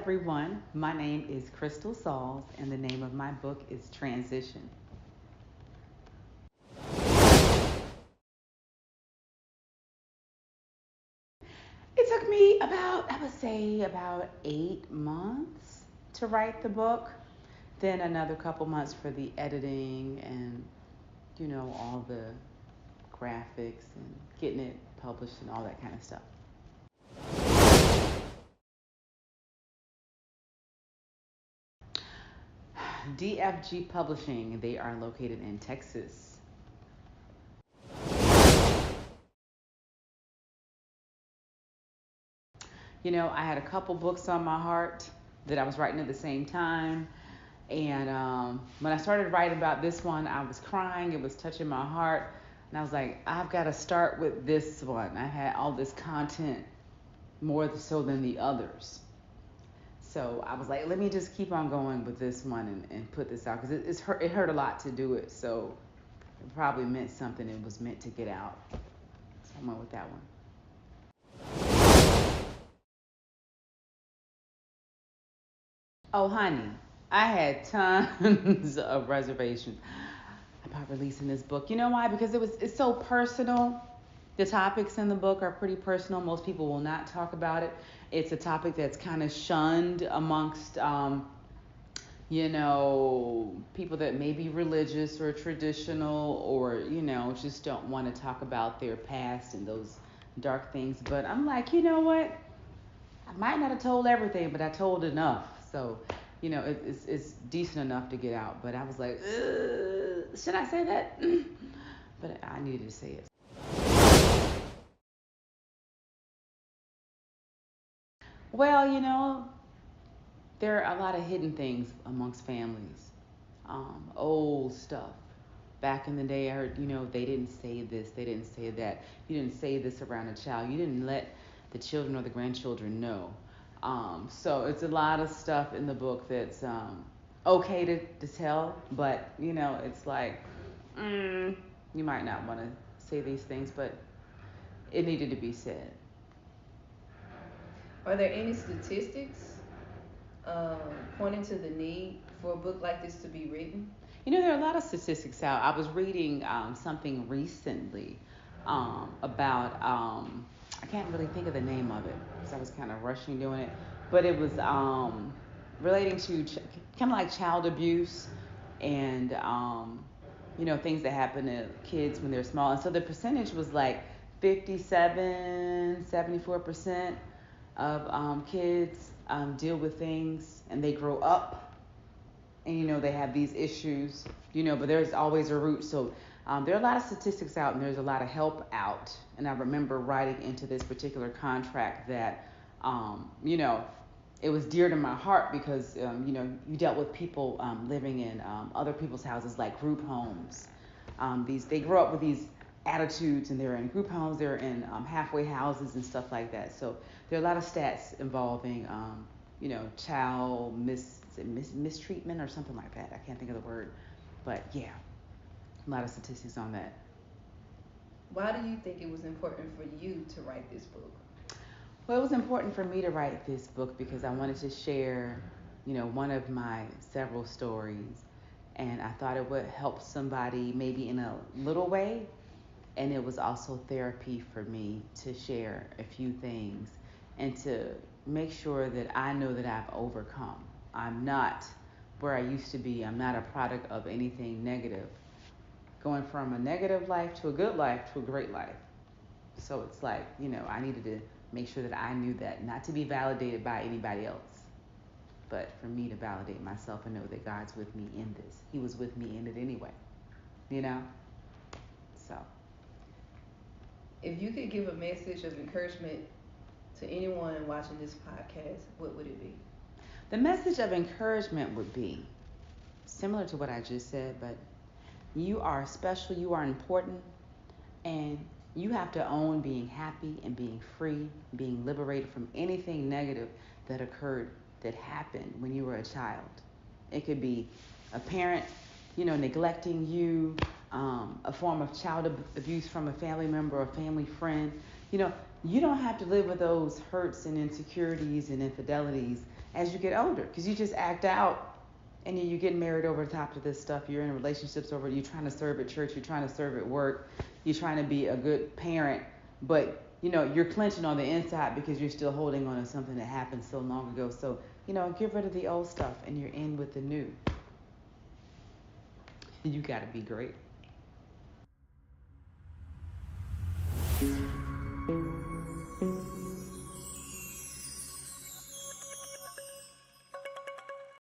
everyone. My name is Crystal Sauls, and the name of my book is Transition. It took me I would say, about 8 months to write the book, then another couple months for the editing and, all the graphics and getting it published and all that kind of stuff. DFG Publishing, they are located in Texas. I had a couple books on my heart that I was writing at the same time. And when I started writing about this one, I was crying. It was touching my heart. And I was like, I've got to start with this one. I had all this content more so than the others. So I was like, let me just keep on going with this one and put this out. Because it hurt a lot to do it. So it probably meant something. It was meant to get out. So I went with that one. Oh, honey, I had tons of reservations about releasing this book. You know why? Because it's so personal. The topics in the book are pretty personal. Most people will not talk about it. It's a topic that's kind of shunned amongst, people that may be religious or traditional or, just don't want to talk about their past and those dark things. But I'm like, you know what? I might not have told everything, but I told enough. So, it's decent enough to get out. But I was like, should I say that? But I needed to say it. Well, there are a lot of hidden things amongst families. Old stuff. Back in the day, I heard, they didn't say this, they didn't say that. You didn't say this around a child. You didn't let the children or the grandchildren know. So it's a lot of stuff in the book that's okay to tell, but, it's like, you might not want to say these things, but it needed to be said. Are there any statistics um, pointing to the need for a book like this to be written? There are a lot of statistics out. I was reading something recently about, I can't really think of the name of it because I was kind of rushing doing it, but it was relating to kind of like child abuse and, things that happen to kids when they're small. And so the percentage was like 57, 74% of kids deal with things and they grow up and they have these issues, but there's always a root. So there are a lot of statistics out and there's a lot of help out. And I remember writing into this particular contract that it was dear to my heart because you dealt with people living in other people's houses, like group homes. They grow up with these attitudes, and they're in group homes, they're in halfway houses and stuff like that. So there are a lot of stats involving child mistreatment or something like that. I can't think of the word, but yeah, a lot of statistics on that. Why do you think it was important for you to write this book? Well, it was important for me to write this book because I wanted to share, one of my several stories, and I thought it would help somebody maybe in a little way, and it was also therapy for me to share a few things and to make sure that I know that I've overcome. I'm not where I used to be. I'm not a product of anything negative. Going from a negative life to a good life to a great life. So it's like, I needed to make sure that I knew that, not to be validated by anybody else, but for me to validate myself and know that God's with me in this. He was with me in it anyway, you know? So. If you could give a message of encouragement to anyone watching this podcast, what would it be? The message of encouragement would be similar to what I just said, but you are special, you are important, and you have to own being happy and being free, being liberated from anything negative that occurred, that happened when you were a child. It could be a parent, neglecting you, a form of child abuse from a family member or family friend. You know, you don't have to live with those hurts and insecurities and infidelities as you get older, because you just act out, and then you get married over the top of this stuff. You're in relationships over. You're trying to serve at church. You're trying to serve at work. You're trying to be a good parent, but you're clenching on the inside because you're still holding on to something that happened so long ago. So get rid of the old stuff, and you're in with the new. You got to be great.